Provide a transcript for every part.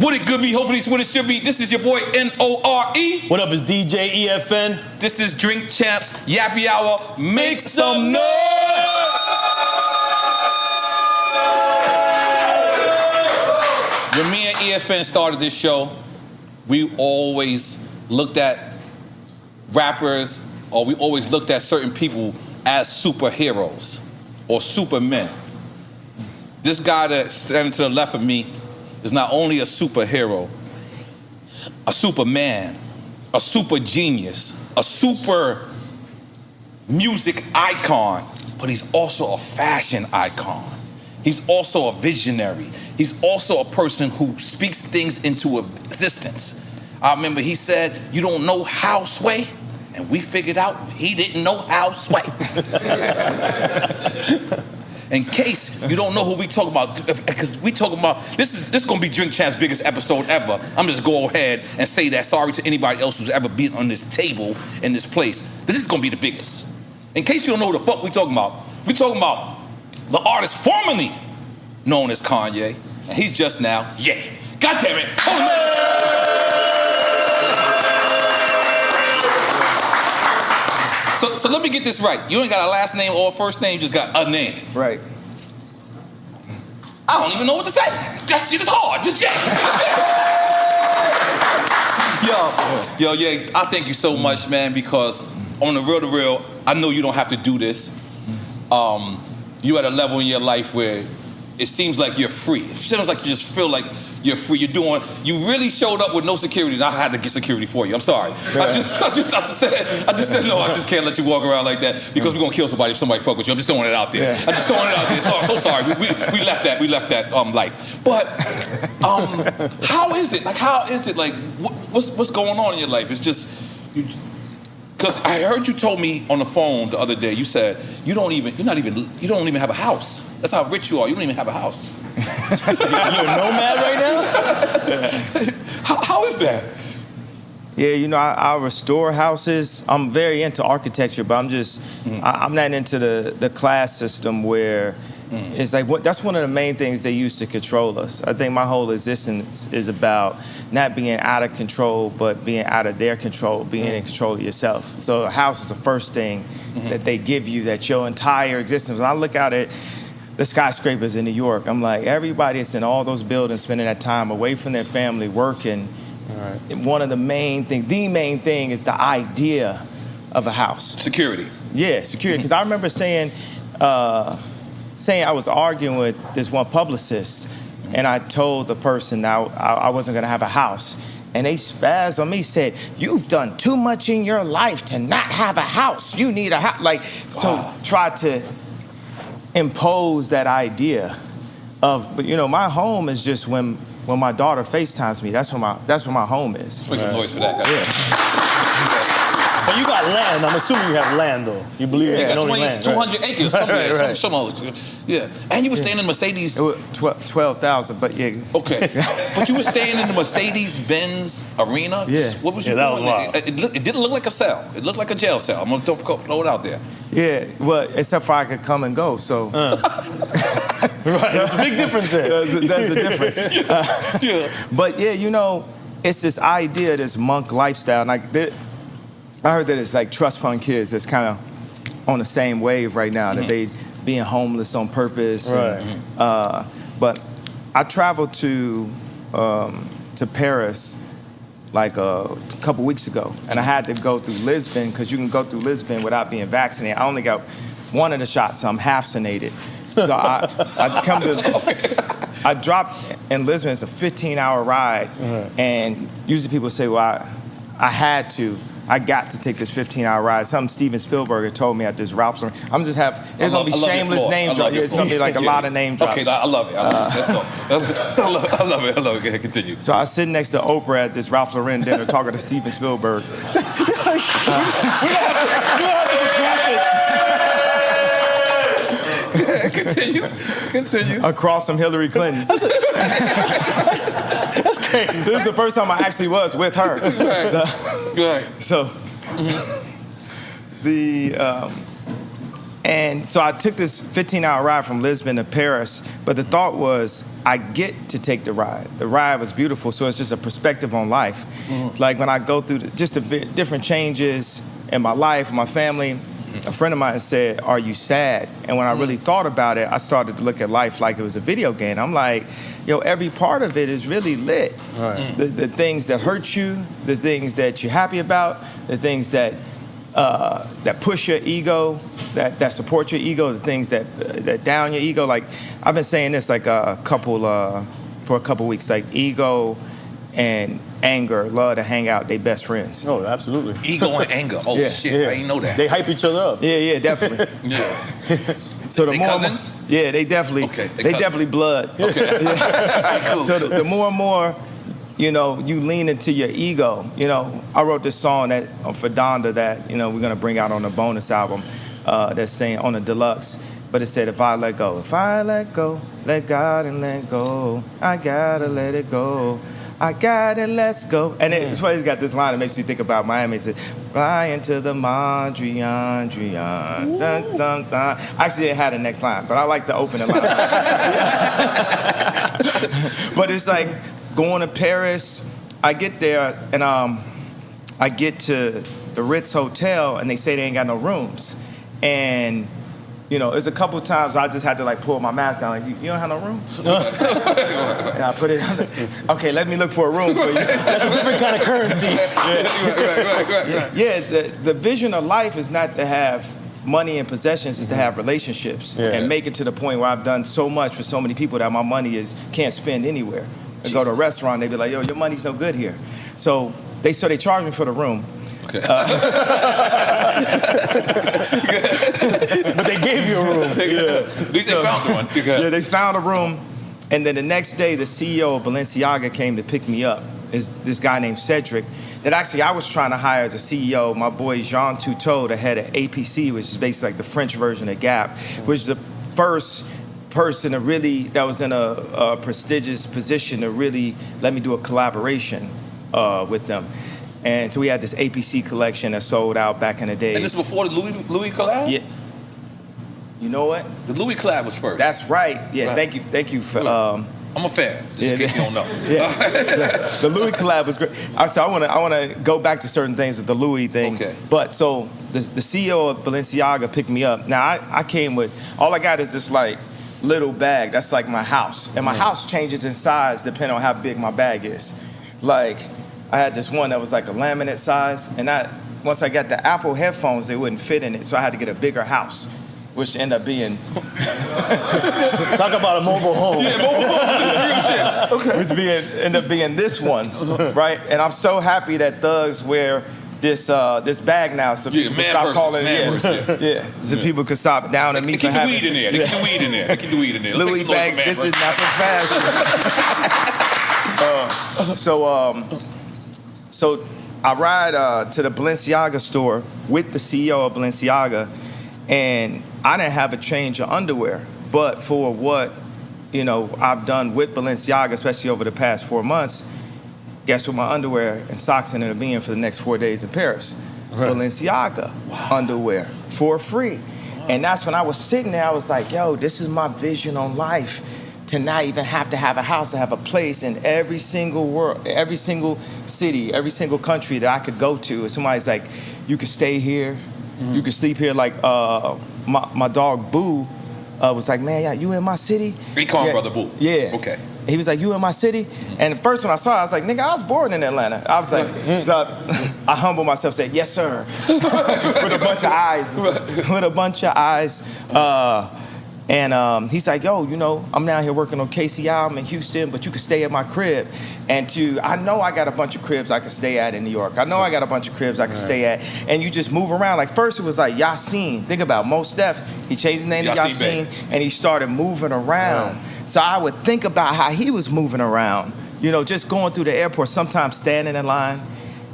What it could be, hopefully it's what it should be. This is your boy N-O-R-E. What up, it's DJ EFN. This is Drink Champs Yappy Hour. Make some noise! When me and EFN started this show, we always looked at rappers, or we always looked at certain people as superheroes or supermen. This guy that's standing to the left of me is not only a superhero, a superman, a super genius, a super music icon, but he's also a fashion icon. He's also a visionary. He's also a person who speaks things into existence. I remember he said, "You don't know how, Sway?" And we figured out he didn't know how, Sway. In case you don't know who we talking about, because we talking about, this is gonna be Drink Champs' biggest episode ever. I'm just go ahead and say that, sorry to anybody else who's ever been on this table in this place. This is gonna be the biggest. In case you don't know who the fuck we talking about the artist formerly known as Kanye, and he's just now, Ye. God damn it. So let me get this right. You ain't got a last name or a first name, you just got a name. Right. I don't even know what to say. That shit is hard. Just Yo, I thank you so much, man, because on the real, I know you don't have to do this. You at a level in your life where it seems like you're free. It seems like you just feel like you're free. You really showed up with no security, and I had to get security for you. I'm sorry. I just said no. I just can't let you walk around like that because we're gonna kill somebody if somebody fuck with you. I'm just throwing it out there. I'm just throwing it out there. So sorry. We left that life. But how is it? Like what's going on in your life? It's just because I heard you told me on the phone the other day. You said you don't even have a house. That's how rich you are. You don't even have a house. You're a nomad right now? How is that? Yeah, I restore houses. I'm very into architecture, but I'm not into the class system where it's like that's one of the main things they use to control us. I think my whole existence is about not being out of control, but being out of their control, being in control of yourself. So a house is the first thing that they give you, that your entire existence. When I look out at the skyscrapers in New York, I'm like, everybody that's in all those buildings spending that time away from their family, working. Right. One of the main thing is the idea of a house. Security. Yeah, security. Because I remember saying I was arguing with this one publicist, and I told the person that I wasn't going to have a house. And they spazzed on me, said, "You've done too much in your life to not have a house. You need a house." So tried to impose that idea of, but my home is just when my daughter FaceTimes me. That's where my home is. Make some noise for that, guys. Yeah. But you got land. I'm assuming you have land, though. You believe you got 200 acres somewhere. Right. Yeah. And you were staying in Mercedes. 12,000, but yeah. Okay. But you were staying in the Mercedes-Benz arena? Yeah. What was you that doing? was wild. It didn't look like a cell. It looked like a jail cell. I'm going to throw it out there. Yeah, well, except for I could come and go, so. Right, there's a big difference there. That's the difference. But yeah, it's this idea, this monk lifestyle. And I heard that it's like trust fund kids that's kind of on the same wave right now, that they being homeless on purpose. Right. But I traveled to Paris like a couple weeks ago, and I had to go through Lisbon because you can go through Lisbon without being vaccinated. I only got one of the shots, so I'm half-vaccinated. So I dropped in Lisbon. It's a 15-hour ride, and usually people say, "Well, I got to take this 15-hour ride." Something Steven Spielberg told me at this Ralph Lauren. It's gonna be shameless name drop. It's gonna be like a lot of name drops. Okay, I love it. Let's go. I love it. Continue. So I was sitting next to Oprah at this Ralph Lauren dinner talking to Steven Spielberg. Continue. Across from Hillary Clinton. This is the first time I actually was with her. Right. So, And so I took this 15-hour ride from Lisbon to Paris, but the thought was, I get to take the ride. The ride was beautiful, so it's just a perspective on life. Like when I go through just the different changes in my life, my family, a friend of mine said, "Are you sad?" And when I really thought about it, I started to look at life like it was a video game. I'm like, yo, every part of it is really lit. Right. The things that hurt you, the things that you're happy about, the things that push your ego, that support your ego, the things that down your ego. Like I've been saying this like for a couple weeks, like ego and anger love to hang out. They best friends. Oh, absolutely. Ego and anger. Oh Yeah. shit, I didn't know that. They hype each other up. Yeah, definitely. Yeah. So the They more cousins? yeah, they definitely Okay, they they cousins. definitely blood. Okay. Cool. So the more and more, you know, you lean into your ego. You know, I wrote this song that for Donda that, you know, we're gonna bring out on the bonus album that's saying on the deluxe. But it said, if I let go, let God and let go. I gotta let it go. I gotta let's go. And it's funny, it's got this line that makes you think about Miami. It says, fly into the Mondrian, dun, dun, dun. Actually, it had the next line, but I like the opening line. But it's like going to Paris. I get there and I get to the Ritz Hotel and they say they ain't got no rooms. And you know, there's a couple of times I just had to like pull my mask down, like, you don't have no room? And I put it on okay, let me look for a room for you. That's a different kind of currency. Right. Yeah, the vision of life is not to have money and possessions, is to have relationships and make it to the point where I've done so much for so many people that my money can't spend anywhere. I go to a restaurant, they be like, yo, your money's no good here. So they charge me for the room. Okay. But they gave you a room. At least they found one. Yeah, they found a room, and then the next day, the CEO of Balenciaga came to pick me up. Is this guy named Cedric that actually I was trying to hire as a CEO. My boy Jean Toutot, the head of APC, which is basically like the French version of Gap, which is the first person that was in a prestigious position to really let me do a collaboration with them. And so we had this APC collection that sold out back in the days. And this is before the Louis collab? Yeah. You know what? The Louis collab was first. That's right. Yeah. Right. Thank you for. I'm a fan. Just in case you don't know. The Louis collab was great. So I want to go back to certain things with the Louis thing. Okay. But so the CEO of Balenciaga picked me up. Now I came with all I got is this like little bag. That's like my house, and my house changes in size depending on how big my bag is. Like I had this one that was like a laminate size, and once I got the Apple headphones, they wouldn't fit in it, so I had to get a bigger house, which ended up being Talk about a mobile home. Yeah, mobile home. This real shit. Okay. ended up being this one, right? And I'm so happy that thugs wear this bag now, so Yeah, people man can stop versus calling man it. versus, Yeah, so people can stop down and me Keep for the having weed in there. Keep the weed in there. Keep the weed in there. Let's Louis make some noise bag. for man This is versus. not for fashion. So I ride to the Balenciaga store with the CEO of Balenciaga, and I didn't have a change of underwear. But for what, you know, I've done with Balenciaga, especially over the past 4 months, guess what my underwear and socks ended up being for the next 4 days in Paris? Right. Balenciaga underwear for free. And that's when I was sitting there, I was like, yo, this is my vision on life. To not even have to have a house, to have a place in every single every single city, every single country that I could go to. And somebody's like, you could stay here, you could sleep here. Like my dog Boo was like, man, yeah, you in my city? We call him Brother Boo. Yeah. Okay. He was like, you in my city? And the first one I saw, I was like, nigga, I was born in Atlanta. I was like, so I humbled myself, said, yes, sir. With a bunch of eyes. With a bunch of eyes. And he's like, yo, you know, I'm down here working on KCI. I'm in Houston, but you can stay at my crib. And I know I got a bunch of cribs I can stay at in New York. I know I got a bunch of cribs I can stay at. And you just move around. Like first it was like Yassine. Think about it. Mos Def. He changed his name to Yassine Yassine, and he started moving around. So I would think about how he was moving around. You know, just going through the airport, sometimes standing in line,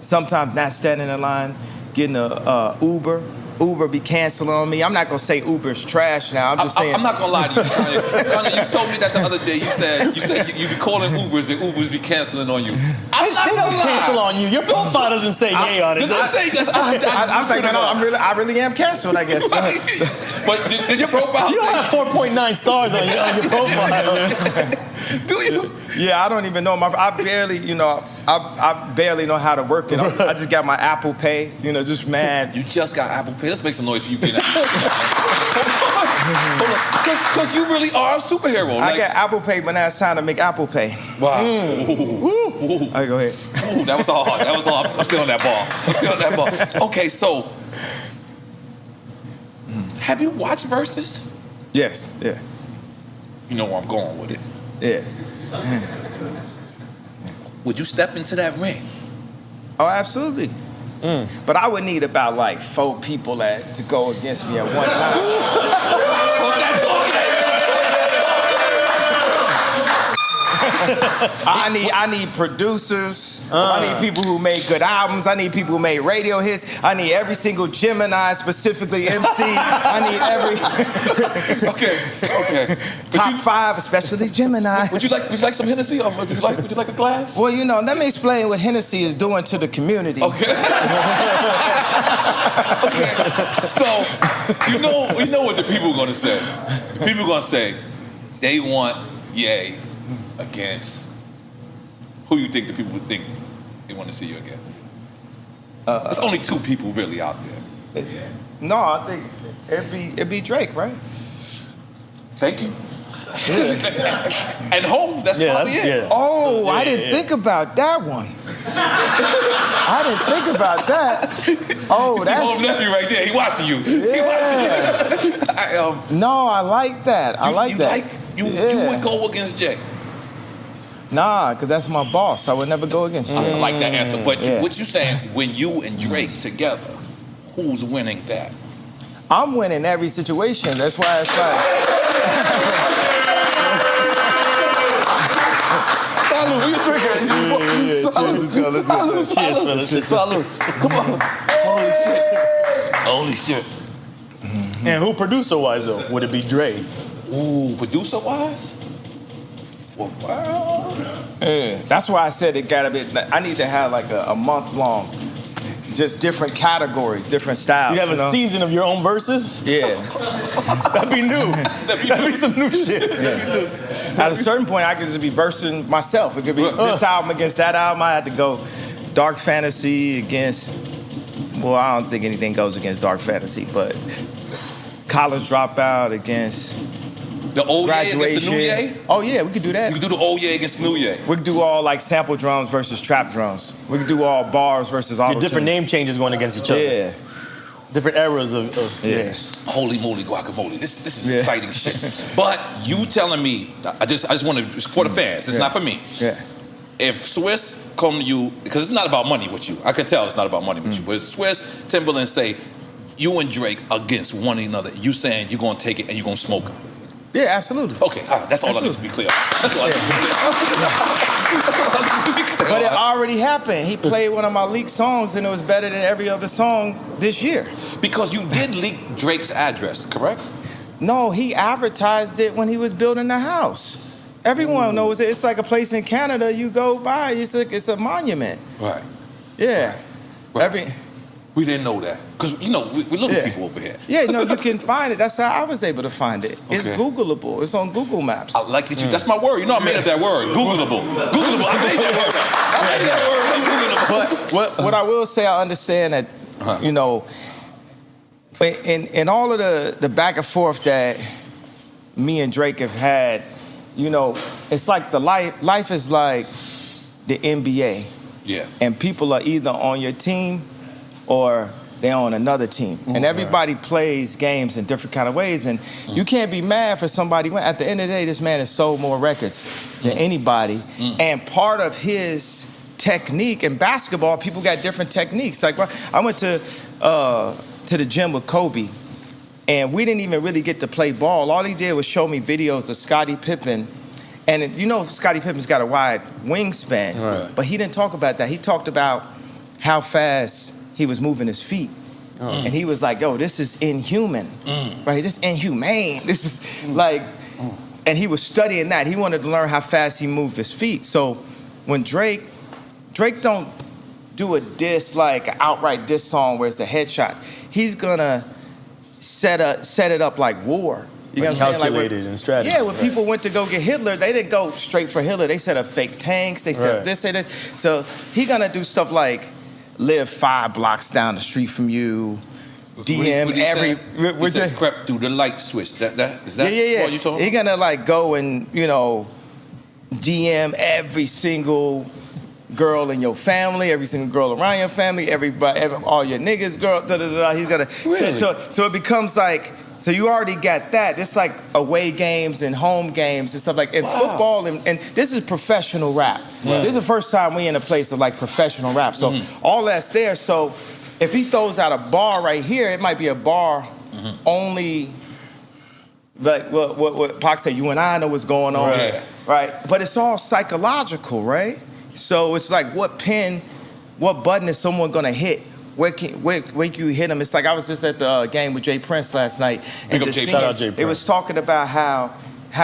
sometimes not standing in line, getting a Uber. Uber be canceling on me. I'm not gonna say Uber's trash now. I'm just saying. I'm not gonna lie to you, Kanye. Kanye, you told me that the other day. You said you be calling Ubers and Ubers be canceling on you. I'm not They don't gonna lie. cancel on you. Your profile doesn't say yay on it. Does I say that? I was like, no, I really am canceled, I guess. Go ahead. But did your profile You don't say? have 4.9 stars on your profile. Do you? Yeah, I don't even know. I barely, I barely know how to work it. I just got my Apple Pay, just mad. You just got Apple Pay. Let's make some noise for you being Hold on. Because you really are a superhero. I got Apple Pay, but now it's time to make Apple Pay. Wow. Ooh. All right, go ahead. Ooh, that was hard. That was hard. I'm still on that ball. Okay, so have you watched Versus? Yes, yeah, You know where I'm going with it. yeah. Would you step into that ring? Oh, absolutely. But I would need about like 4 people to go against me at one time. I need producers. I need people who make good albums. I need people who make radio hits. I need every single Gemini, specifically MC. I need every Okay. top 5, especially Gemini. Would you like some Hennessy? Would you like a glass? Well, let me explain what Hennessy is doing to the community. Okay. So you know what the people are gonna say. The people are gonna say they want Ye against who you think the people would think they want to see you against. There's only 2 people really out there. No, I think it'd be Drake, right? Thank you. And Hov, that's probably it. Yeah. Oh, I didn't think about that one. I didn't think about that. Oh, See Hov's nephew right there. He watching you. He watching you. No, I like that. I like that. You would go against Jay. Nah, because that's my boss. I would never go against you. I like that answer. But Yeah. what you saying, when you and Drake together, who's winning that? I'm winning every situation. That's why it's like. Salud, what you drinking? Cheers, fellas. Salud. Come on. Holy shit. And who producer-wise, though? Would it be Dre? Ooh, producer-wise? Well, That's why I said it gotta be. I need to have like a month long, just different categories, different styles. You have a season of your own verses? Yeah. That'd be new. That'd be some new shit. At a certain point, I could just be versing myself. It could be this album against that album. I had to go Dark Fantasy against. Well, I don't think anything goes against Dark Fantasy, but College Dropout against. the old Ye Graduation. against the new Ye? Oh yeah, we could do that. You can do the old Ye against the new Ye. We could do all like sample drums versus trap drums. We could do all bars versus auto. Your different name changes going against each other. Yeah. Different eras of Yeah. Holy moly guacamole. This is Yeah. exciting shit. But you telling me, I just want to, for the fans, it's not for me. Yeah. If Swiss come to you, because it's not about money with you. I can tell it's not about money with you. But if Swiss, Timberland say, you and Drake against one another, you saying you're going to take it and you're going to smoke him. Yeah, absolutely. Okay, all right, that's all I need to be clear. That's all I need to be clear. But it already happened. He played one of my leaked songs and it was better than every other song this year. Because you did leak Drake's address, correct? No, he advertised it when he was building the house. Everyone knows it. It's like a place in Canada you go by. It's a monument. Right. Yeah. Right. We didn't know that. Because, we little people over here. Yeah, no, you can find it. That's how I was able to find it. It's Okay. Googleable. It's on Google Maps. I like that you, that's my word. I made up that word. Googleable. Googleable. I made that word. But what I will say, I understand that, in all of the back and forth that me and Drake have had, it's like life is like the NBA. Yeah. And people are either on your team or they're on another team. And everybody plays games in different kind of ways. And you can't be mad for somebody. At the end of the day, this man has sold more records than anybody. And part of his technique in basketball, people got different techniques. Like, I went to the gym with Kobe, and we didn't even really get to play ball. All he did was show me videos of Scottie Pippen. And Scottie Pippen's got a wide wingspan, but he didn't talk about that. He talked about how fast he was moving his feet. And he was like, yo, this is inhuman, right? This is inhumane. This is like, and he was studying that. He wanted to learn how fast he moved his feet. So when Drake don't do a diss, like an outright diss song where it's a headshot. He's gonna set it up like war. You know what I'm saying? Calculated and strategy. Yeah, when people went to go get Hitler, they didn't go straight for Hitler. They set up fake tanks. They set up this and this. So he gonna do stuff like live 5 blocks down the street from you, DM He said crept through the light switch. Is that yeah. what you talking about? He gonna like go and DM every single girl in your family, every single girl around your family, all your niggas, girl. He's gonna. Really? So it becomes like. So you already got that. It's like away games and home games and stuff like. And football and this is professional rap. Right. This is the first time we in a place of like professional rap. So all that's there. So if he throws out a bar right here, it might be a bar only. Like what Pac said, you and I know what's going on, right? But it's all psychological, right? So it's like what button is someone gonna hit? Where can you hit them? It's like I was just at the game with Jay Prince last night, and Shout out Jay Prince. it was talking about how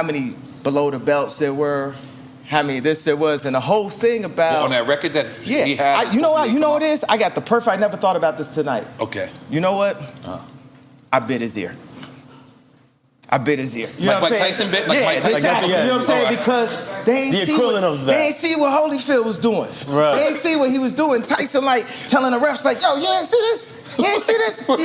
many below the belts there were, how many this there was, and the whole thing about on that record that he had. you know what it is? I got the perfect. I never thought about this tonight. Okay. You know what? I bit his ear. You know Like what I'm Mike saying? Tyson bit? Like Mike Tyson? Exactly. Yeah. You know what I'm saying? All right. Because they ain't The see equivalent of that. They ain't see what Holyfield was doing. Right. They ain't see what he was doing. Tyson like telling the refs like, yo, you ain't see this? You ain't see this? He's like,